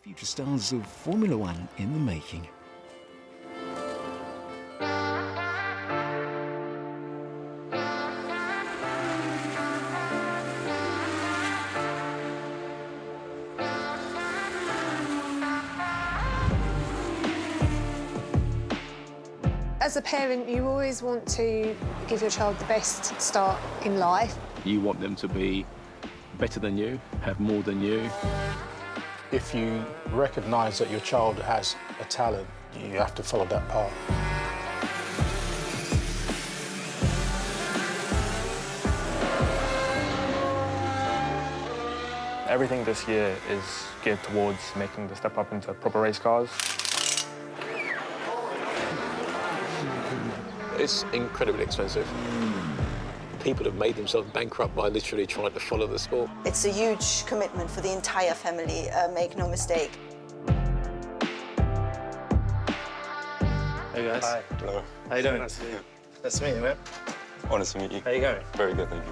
Future stars of Formula One in the making. As a parent, you always want to give your child the best start in life. You want them to be better than you, have more than you. If you recognise that your child has a talent, you have to follow that path. Everything this year is geared towards making the step up into proper race cars. It's incredibly expensive. People have made themselves bankrupt by literally trying to follow the sport. It's a huge commitment for the entire family, make no mistake. Hey guys. Hi. Hello. How you doing? Nice to meet you. Nice to meet you, man. Honest to meet you. How you going? Very good, thank you.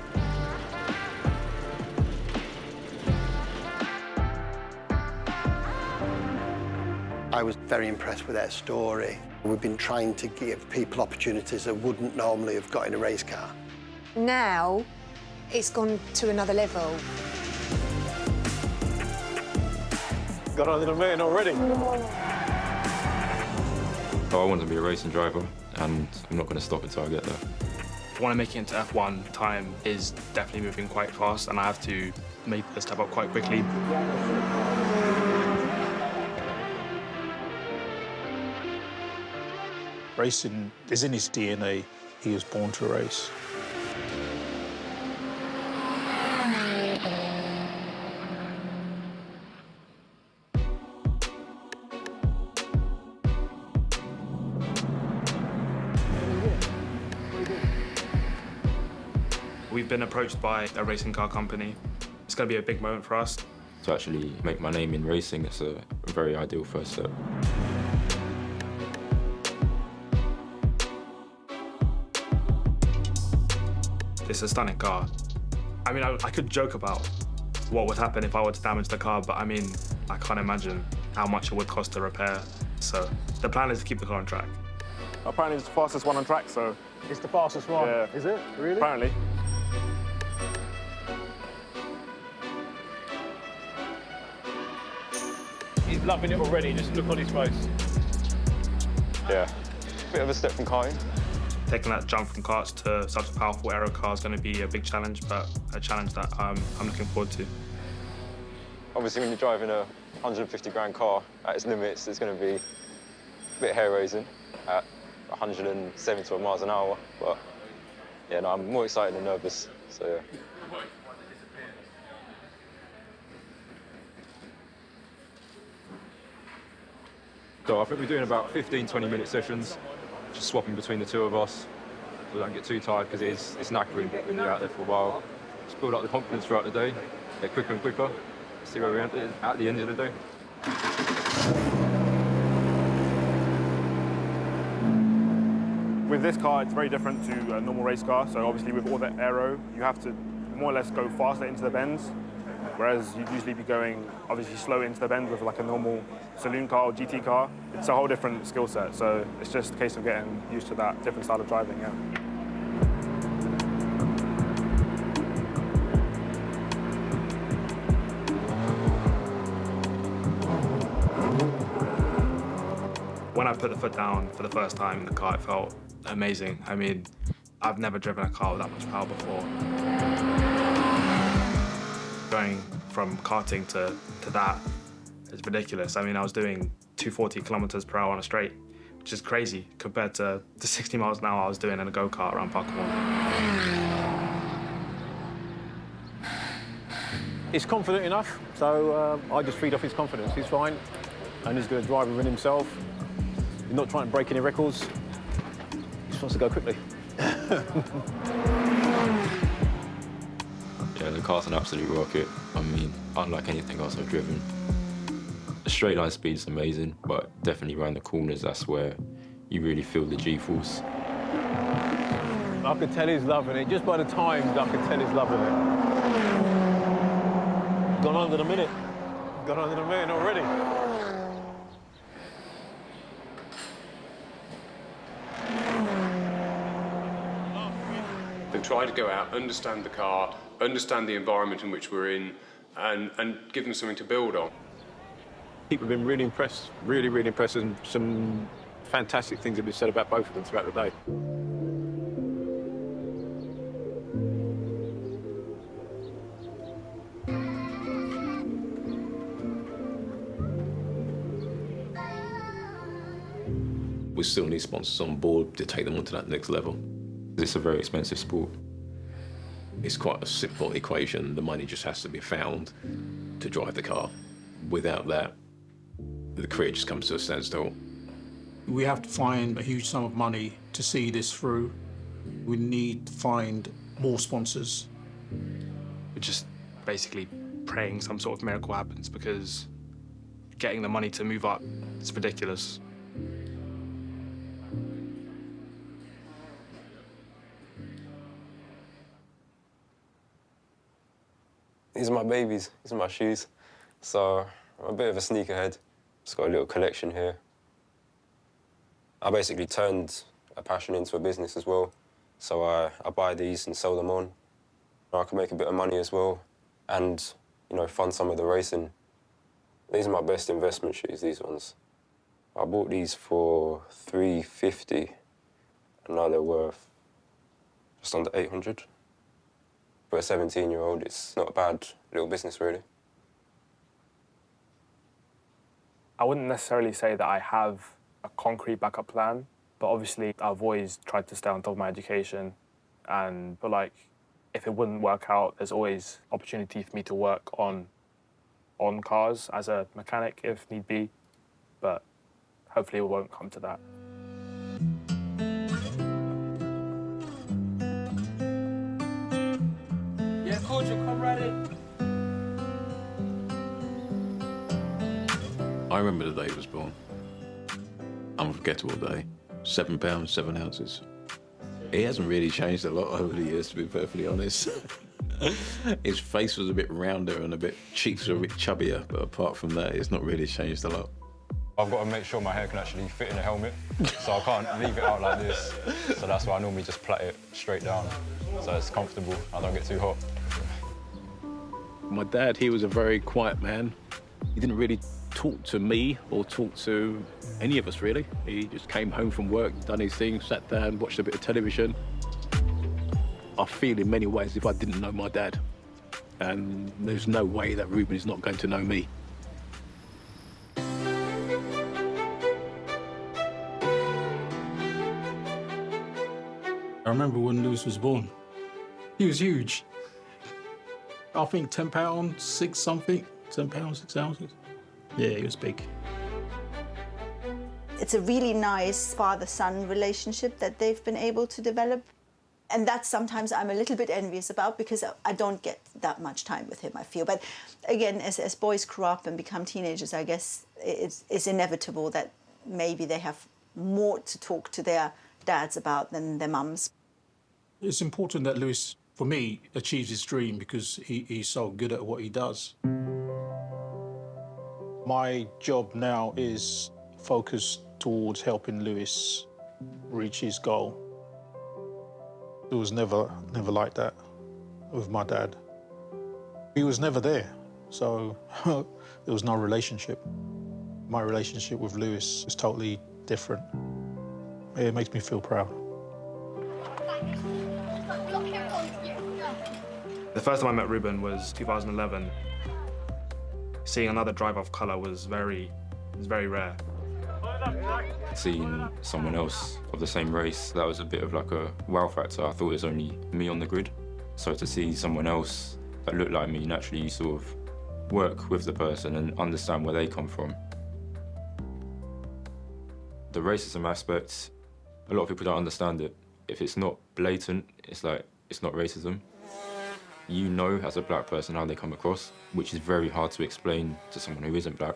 I was very impressed with their story. We've been trying to give people opportunities that wouldn't normally have got in a race car. Now, it's gone to another level. Got on the mountain already. I want to be a racing driver, and I'm not going to stop until I get there. If I want to make it into F1, time is definitely moving quite fast, and I have to make the step up quite quickly. Racing is in his DNA. He was born to race. We've been approached by a racing car company. It's going to be a big moment for us. To actually make my name in racing, it's a very ideal first step. It's a stunning car. I mean, I could joke about what would happen if I were to damage the car, but I mean, I can't imagine how much it would cost to repair. So the plan is to keep the car on track. Apparently it's the fastest one on track, so... It's the fastest one? Yeah. Is it? Really? Apparently. He's loving it already, just look on his face. Yeah, bit of a step from karting. Taking that jump from karts to such a powerful aero car is going to be a big challenge, but a challenge that I'm looking forward to. Obviously, when you're driving a 150 grand car at its limits, it's going to be a bit hair-raising at 170 miles an hour. But yeah, no, I'm more excited than nervous. So yeah. So I think we're doing about 15, 20-minute sessions, just swapping between the two of us. We don't get too tired because it's knackering when you're out there for a while. Just build up the confidence throughout the day, get quicker and quicker, see where we're at the end of the day. With this car, it's very different to a normal race car. So obviously with all that aero, you have to more or less go faster into the bends. Whereas you'd usually be going obviously slow into the bend with like a normal saloon car or GT car. It's a whole different skill set. So it's just a case of getting used to that different style of driving, yeah. When I put the foot down for the first time in the car, it felt amazing. I mean, I've never driven a car with that much power before. Going from karting to that is ridiculous. I mean, I was doing 240 kilometers per hour on a straight, which is crazy compared to the 60 miles an hour I was doing in a go-kart around Park1. He's confident enough, so I just feed off his confidence. He's fine, and he's going to drive within himself. He's not trying to break any records. He just wants to go quickly. Yeah, the car's an absolute rocket. I mean, unlike anything else I've driven. The straight line speed's amazing, but definitely around the corners, that's where you really feel the G-force. I could tell he's loving it. Just by the times, I could tell he's loving it. Gone under the minute. Gone under the moon already. And try to go out, understand the car, understand the environment in which we're in, and give them something to build on. People have been really impressed, really impressed, and some fantastic things have been said about both of them throughout the day. We still need sponsors on board to take them on to that next level. It's a very expensive sport. It's quite a simple equation. The money just has to be found to drive the car. Without that, the career just comes to a standstill. We have to find a huge sum of money to see this through. We need to find more sponsors. We're just basically praying some sort of miracle happens, because getting the money to move up is ridiculous. These are my babies, these are my shoes. So I'm a bit of a sneakerhead. Just got a little collection here. I basically turned a passion into a business as well. So I buy these and sell them on. I can make a bit of money as well and, you know, fund some of the racing. These are my best investment shoes, these ones. I bought these for $350 and now they're worth just under $800. For a 17-year-old, it's not a bad little business, really. I wouldn't necessarily say that I have a concrete backup plan, but obviously I've always tried to stay on top of my education. But like, if it wouldn't work out, there's always opportunity for me to work on cars as a mechanic if need be, but hopefully it won't come to that. Yeah, coach, come right in. I remember the day he was born. Unforgettable day. 7 pounds, 7 ounces. He hasn't really changed a lot over the years, to be perfectly honest. His face was a bit rounder and cheeks were a bit chubbier, but apart from that, it's not really changed a lot. I've got to make sure my hair can actually fit in a helmet, so I can't leave it out like this. So that's why I normally just plait it straight down, so it's comfortable, I don't get too hot. My dad, he was a very quiet man. He didn't really talk to me or talk to any of us, really. He just came home from work, done his thing, sat down, watched a bit of television. I feel in many ways if I didn't know my dad. And there's no way that Ruben is not going to know me. I remember when Lewis was born. He was huge. I think 10 pounds, 6 something, 10 pounds, 6 ounces. Yeah, he was big. It's a really nice father-son relationship that they've been able to develop. And that sometimes I'm a little bit envious about because I don't get that much time with him, I feel. But again, as boys grow up and become teenagers, I guess it's inevitable that maybe they have more to talk to their dads about than their mums. It's important that Lewis, for me, achieves his dream because he's so good at what he does. My job now is focused towards helping Lewis reach his goal. It was never like that with my dad. He was never there, so there was no relationship. My relationship with Lewis is totally different. It makes me feel proud. The first time I met Ruben was 2011. Seeing another driver of colour was very rare. Seeing someone else of the same race, that was a bit of like a wow factor. I thought it was only me on the grid. So to see someone else that looked like me, naturally you sort of work with the person and understand where they come from. The racism aspect, a lot of people don't understand it. If it's not blatant, it's like, it's not racism. You know as a black person how they come across, which is very hard to explain to someone who isn't black.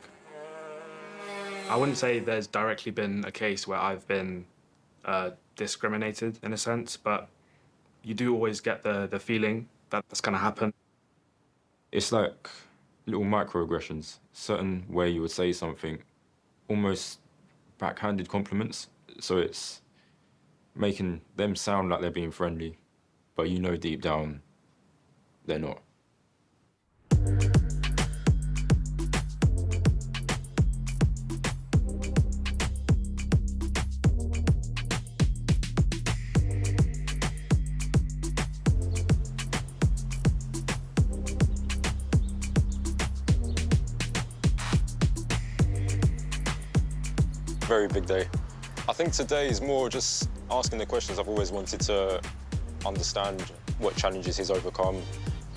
I wouldn't say there's directly been a case where I've been discriminated in a sense, but you do always get the feeling that that's going to happen. It's like little microaggressions, certain way you would say something, almost backhanded compliments. So it's making them sound like they're being friendly, but you know deep down they're not. Very big day. I think today is more just asking the questions I've always wanted to understand, what challenges he's overcome,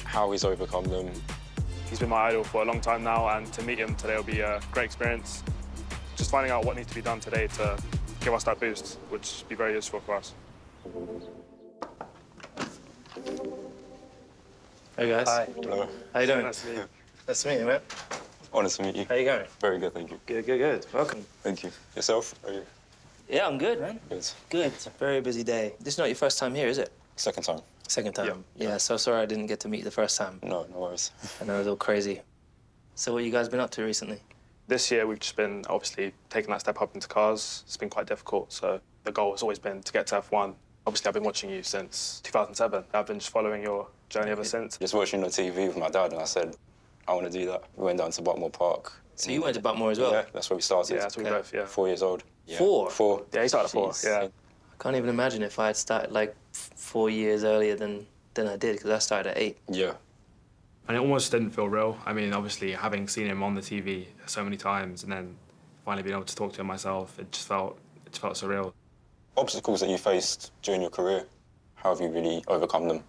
how he's overcome them. He's been my idol for a long time now, and to meet him today will be a great experience. Just finding out what needs to be done today to give us that boost, which will be very useful for us. Hey guys. Hi. Hello. How you doing? Nice to meet you. Nice to meet you, mate. Honoured to meet you. How you going? Very good, thank you. Good. Welcome. Thank you. Yourself? How are you? Yeah, I'm good, man. Good. Good. It's a very busy day. This is not your first time here, is it? Second time. Second time. Yeah, so sorry I didn't get to meet you the first time. No worries. I know it was all crazy. So what you guys been up to recently? This year, we've just been obviously taking that step up into cars. It's been quite difficult, so the goal has always been to get to F1. Obviously, I've been watching you since 2007. I've been just following your journey ever since. Just watching on TV with my dad, and I said, I want to do that. We went down to Buckmore Park. So you went to Buckmore as well? Yeah, that's where we started. Yeah, that's where we both, yeah. 4 years old. Yeah. Four? Yeah, he started at 4, Jeez. yeah. I can't even imagine if I had started like 4 years earlier than I did, because I started at 8. Yeah. And it almost didn't feel real. I mean, obviously, having seen him on the TV so many times and then finally being able to talk to him myself, it just felt surreal. Obstacles that you faced during your career, how have you really overcome them?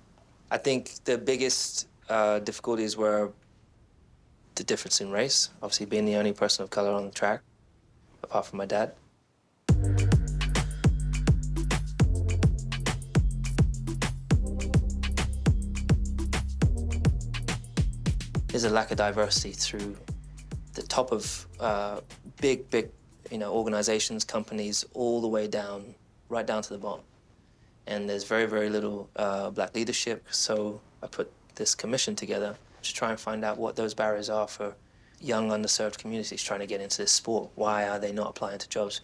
I think the biggest difficulties were the difference in race. Obviously, being the only person of color on the track, apart from my dad. There's a lack of diversity through the top of big, organizations, companies, all the way down, right down to the bottom. And there's very, very little black leadership. So I put this commission together to try and find out what those barriers are for young, underserved communities trying to get into this sport. Why are they not applying to jobs?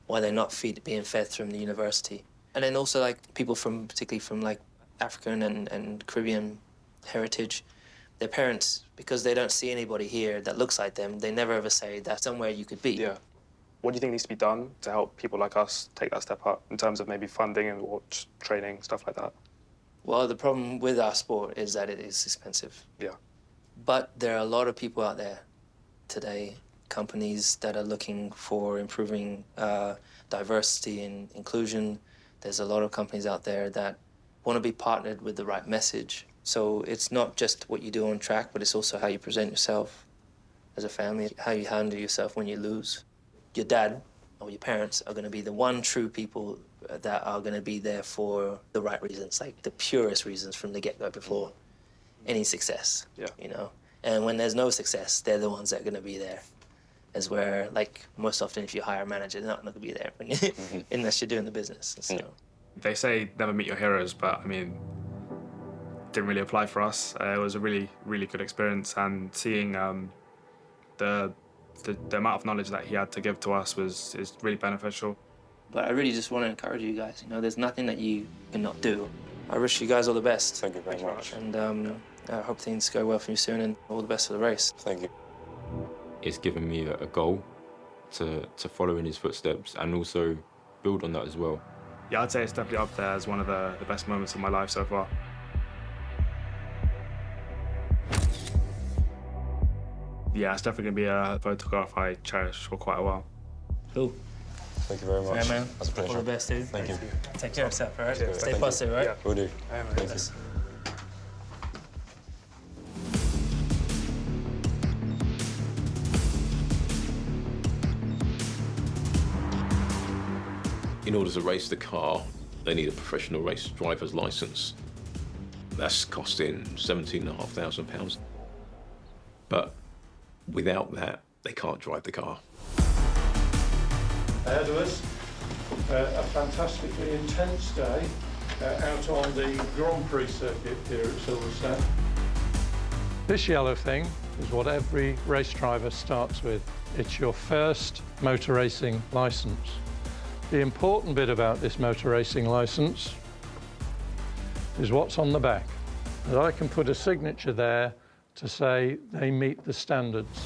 Why are they not being fed from the university? And then also, like, people particularly from like African and Caribbean heritage, their parents, because they don't see anybody here that looks like them, they never ever say that's somewhere you could be. Yeah. What do you think needs to be done to help people like us take that step up in terms of maybe funding and just training, stuff like that? Well, the problem with our sport is that it is expensive. Yeah. But there are a lot of people out there today, companies that are looking for improving diversity and inclusion. There's a lot of companies out there that want to be partnered with the right message. So it's not just what you do on track, but it's also how you present yourself as a family, how you handle yourself when you lose. Your dad or your parents are going to be the one true people that are going to be there for the right reasons, like the purest reasons from the get-go before any success, you know? And when there's no success, they're the ones that are going to be there. As where, like, most often if you hire a manager, they're not going to be there when you, unless you're doing the business. So. They say never meet your heroes, but I mean, didn't really apply for us. It was a really, really good experience, and seeing the amount of knowledge that he had to give to us is really beneficial. But I really just want to encourage you guys. You know, there's nothing that you cannot do. I wish you guys all the best. Thank you very much. And I hope things go well for you soon, and all the best for the race. Thank you. It's given me a goal to follow in his footsteps and also build on that as well. Yeah, I'd say it's definitely up there as one of the best moments of my life so far. Yeah, it's definitely going to be a photograph I cherish for quite a while. Cool. Thank you very much. Yeah, man. That's a pleasure. All the best, dude. Thank you. Take care of yourself, all right? Cheers. Stay Thank you. positive, right? Yeah. Will do. All right, man. Thank Bless. In order to race the car, they need a professional race driver's license. That's costing £17,500. But without that, they can't drive the car. Ahead of us, a fantastically intense day out on the Grand Prix circuit here at Silverstone. This yellow thing is what every race driver starts with. It's your first motor racing license. The important bit about this motor racing license is what's on the back. That I can put a signature there to say they meet the standards.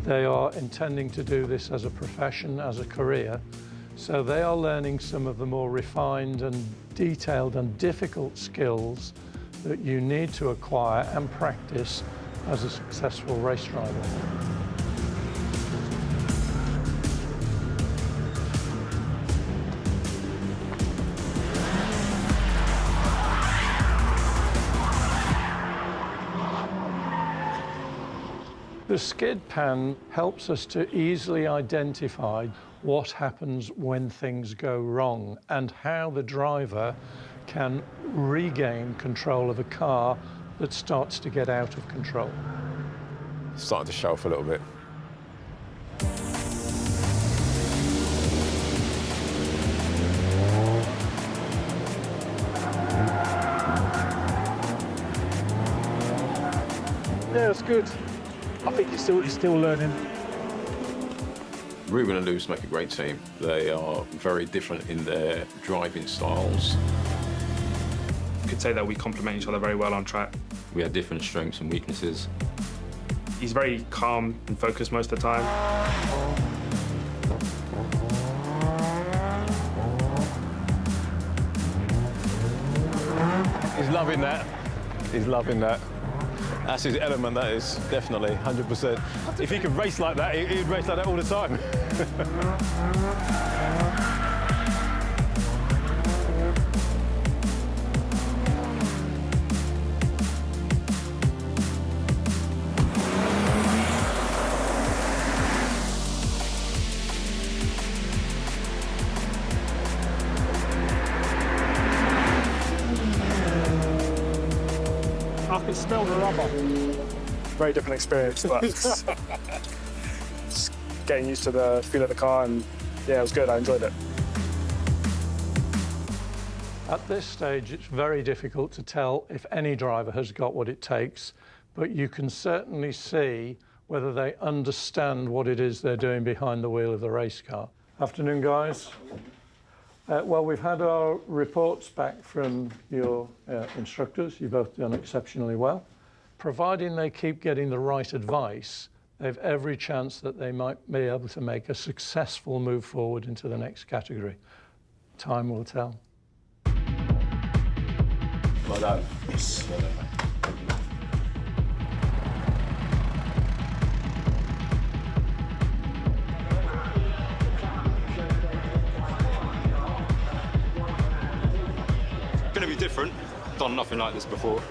They are intending to do this as a profession, as a career, so they are learning some of the more refined and detailed and difficult skills that you need to acquire and practice as a successful race driver. The skid pan helps us to easily identify what happens when things go wrong and how the driver can regain control of a car that starts to get out of control. Starting to show off a little bit. Yeah, it's good. I think he's still learning. Ruben and Lewis make a great team. They are very different in their driving styles. You could say that we complement each other very well on track. We have different strengths and weaknesses. He's very calm and focused most of the time. He's loving that. He's loving that. That's his element, that is, definitely, 100%. If he could race like that, he'd race like that all the time. I can smell the rubber. Very different experience, but just getting used to the feel of the car, and yeah, it was good. I enjoyed it. At this stage, it's very difficult to tell if any driver has got what it takes, but you can certainly see whether they understand what it is they're doing behind the wheel of the race car. Afternoon, guys. Well, we've had our reports back from your instructors. You've both done exceptionally well. Providing they keep getting the right advice, they've every chance that they might be able to make a successful move forward into the next category. Time will tell. Well done. Yes. Well done, mate. Going to be different. Done nothing like this before,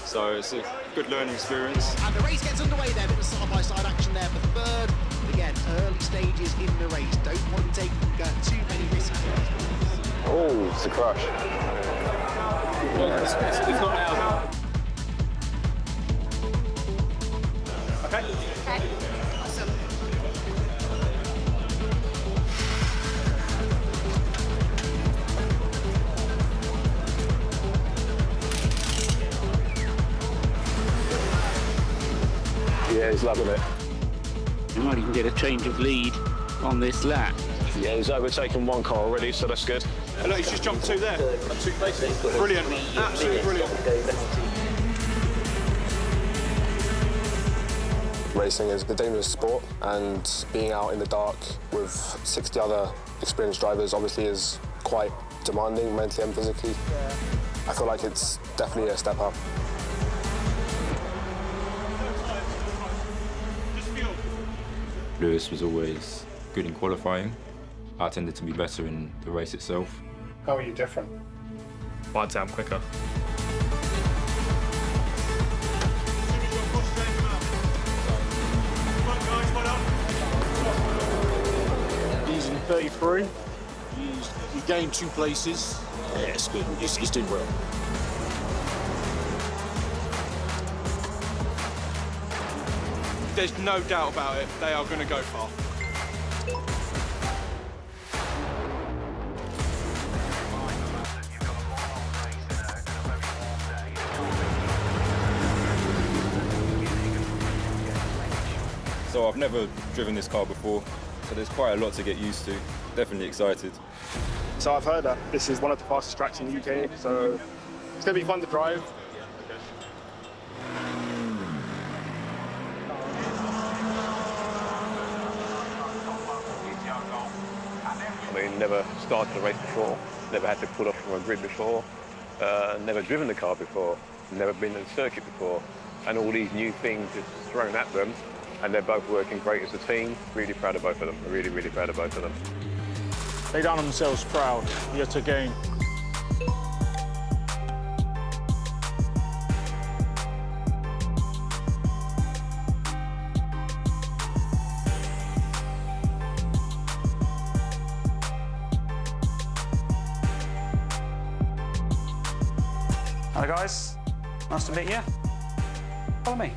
so it's a good learning experience. And the race gets underway there, bit of side-by-side action there for third. Again, early stages in the race. Don't want to take too many risks. Oh, it's a crash. It's not now. Okay. Awesome. Yeah, he's loving it. You might even get a change of lead on this lap. Yeah, he's overtaken one car already, so that's good. And look, he's just jumped two there. 2 places. Brilliant. Absolutely brilliant. Racing is a dangerous sport, and being out in the dark with 60 other experienced drivers obviously is quite demanding mentally and physically. I feel like it's definitely a step up. Lewis was always good in qualifying. I tended to be better in the race itself. How are you different? I'd say I'm quicker. He's in 33. He gained 2 places. Yeah, it's good. He's doing well. There's no doubt about it. They are going to go far. So I've never driven this car before, so there's quite a lot to get used to. Definitely excited. So I've heard that this is one of the fastest tracks in the UK, so it's going to be fun to drive. I mean, never started a race before, never had to pull off from a grid before, never driven the car before, never been on the circuit before, and all these new things just thrown at them, and they're both working great as a team. Really proud of both of them, really, really proud of both of them. They done themselves proud yet again. Hello guys, nice to meet you. Follow me.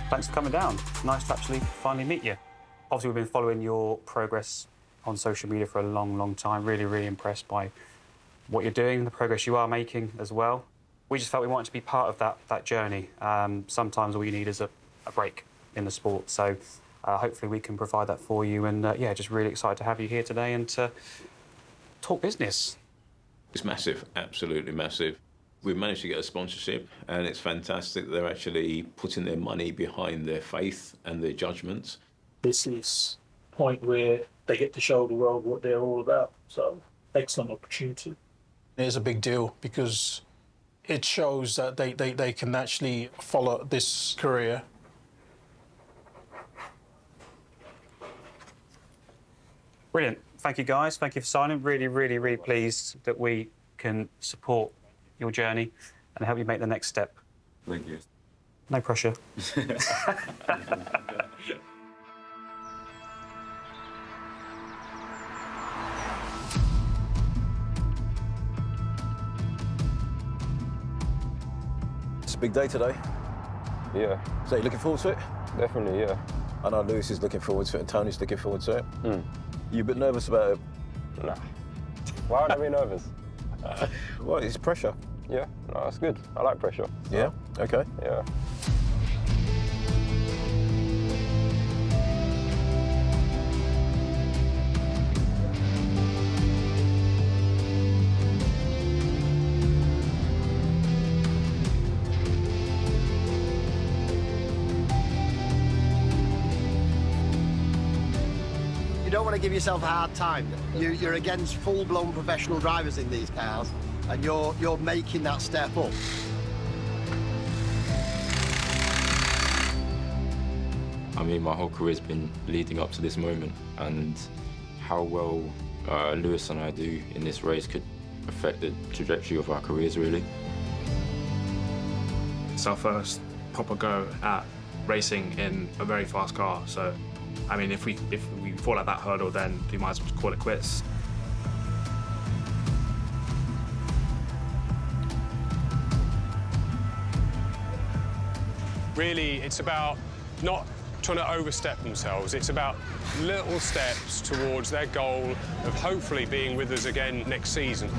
Thanks for coming down. It's nice to actually finally meet you. Obviously, we've been following your progress on social media for a long, long time. Really, really impressed by what you're doing, the progress you are making as well. We just felt we wanted to be part of that journey. Sometimes all you need is a break in the sport. So hopefully we can provide that for you. And yeah, just really excited to have you here today and to talk business. It's massive, absolutely massive. We've managed to get a sponsorship, and it's fantastic. They're actually putting their money behind their faith and their judgments. This is a point where they get to show the world what they're all about. So, excellent opportunity. It's a big deal because it shows that they can actually follow this career. Brilliant. Thank you, guys. Thank you for signing. Really, really, really pleased that we can support your journey and help you make the next step. Thank you. No pressure. It's a big day today. Yeah. So you looking forward to it? Definitely, yeah. I know Lewis is looking forward to it and Tony's looking forward to it. You a bit nervous about it? Nah. Why would I be nervous? Well, it's pressure. Yeah, no, that's good. I like pressure. So. Yeah? Okay. Yeah. You don't want to give yourself a hard time. You're against full-blown professional drivers in these cars, and you're making that step up. I mean, my whole career's been leading up to this moment, and how well Lewis and I do in this race could affect the trajectory of our careers, really. It's our first proper go at racing in a very fast car, so I mean, if we fall at that hurdle, then we might as well call it quits. Really, it's about not trying to overstep themselves. It's about little steps towards their goal of hopefully being with us again next season.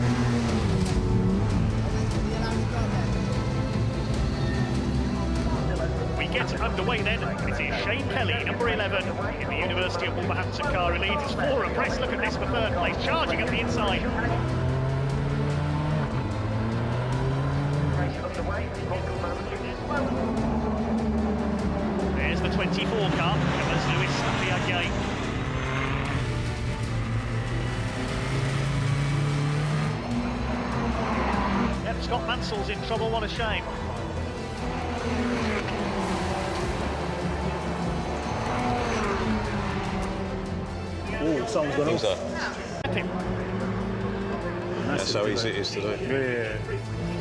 We get underway then. It is Shane Kelly, number 11, in the University of Wolverhampton car elite. It's 4 abreast. Look at this for third place, charging at the inside. There's the 24 car. There's Lewis Appiagyei. Yep, Scott Mansell's in trouble. What a shame. Oh, someone's gone off. That's how easy it is today.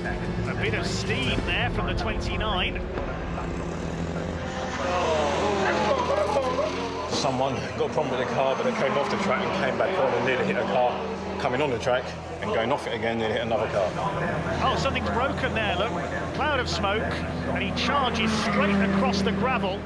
Yeah. A bit of steam there from the 29. Someone got a problem with the car, but they came off the track and came back on and nearly hit a car coming on the track, and going off it again, nearly hit another car. Oh, something's broken there, look. Cloud of smoke, and he charges straight across the gravel.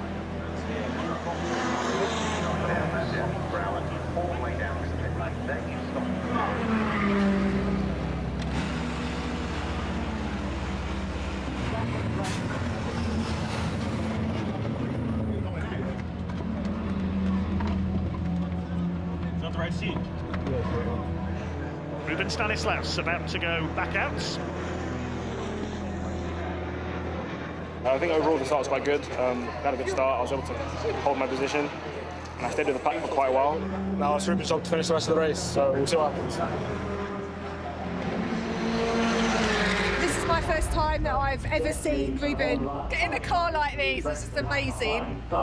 Ruben Stanislaus about to go back out. I think overall the start was quite good. Had a good start. I was able to hold my position, and I stayed with the pack for quite a while. Now it's Ruben's job to finish the rest of the race, so we'll see what happens. This is my first time that I've ever seen Ruben get in a car like this. This is amazing. So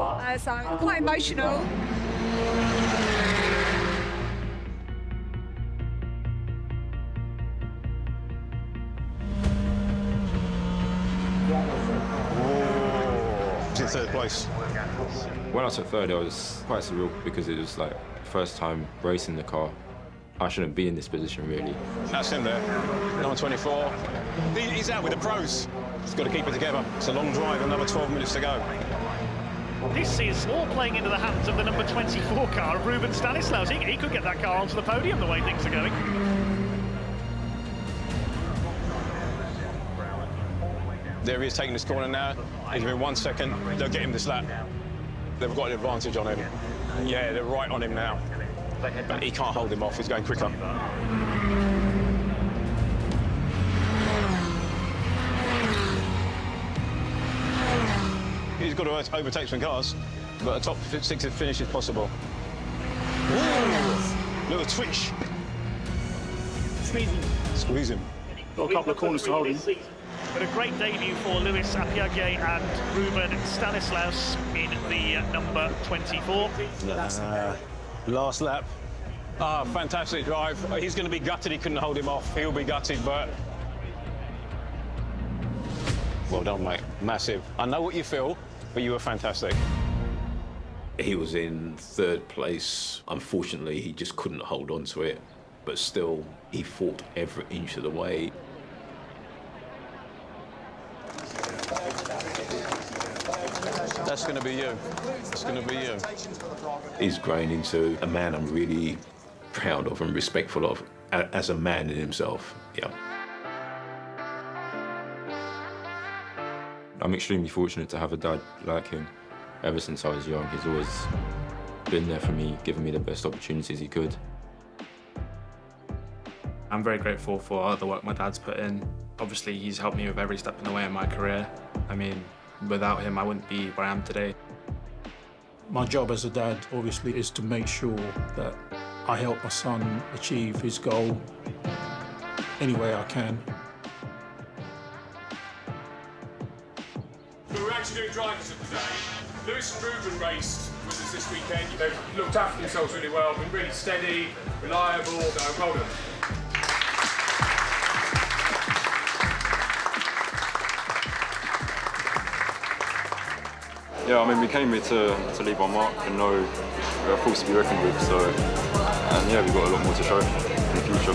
I'm quite emotional. He's in third place. When I took third, it was quite surreal because it was like first time racing the car. I shouldn't be in this position, really. That's him there, number 24. He's out with the pros. He's got to keep it together. It's a long drive, another 12 minutes to go. This is all playing into the hands of the number 24 car of Ruben Stanislaus. He could get that car onto the podium the way things are going. There he is taking this corner now. He's been 1 second. They'll get him this lap. They've got an advantage on him. Yeah, they're right on him now. But he can't hold him off. He's going quicker. He's got to overtake some cars, but a top 6 finish is possible. Ooh, little twitch. Squeeze him. Got a couple of corners to hold him. But a great debut for Lewis Appiagyei and Ruben Stanislaus in the number 24. Last lap. Ah, fantastic drive. He's going to be gutted he couldn't hold him off. He'll be gutted, but... Well done, mate. Massive. I know what you feel, but you were fantastic. He was in third place. Unfortunately, he just couldn't hold on to it. But still, he fought every inch of the way. That's going to be you. That's going to be you. He's grown into a man I'm really proud of and respectful of as a man in himself, yeah. I'm extremely fortunate to have a dad like him. Ever since I was young, he's always been there for me, giving me the best opportunities he could. I'm very grateful for all the work my dad's put in. Obviously, he's helped me with every step in the way in my career. I mean, without him, I wouldn't be where I am today. My job as a dad, obviously, is to make sure that I help my son achieve his goal any way I can. We're actually doing drivers of the day. Lewis and Ruben raced with us this weekend. They've looked after themselves really well, been really steady, reliable. Well done. Yeah, I mean, we came here to leave our mark and know we're a force to be reckoned with, so, and yeah, we've got a lot more to show in the future.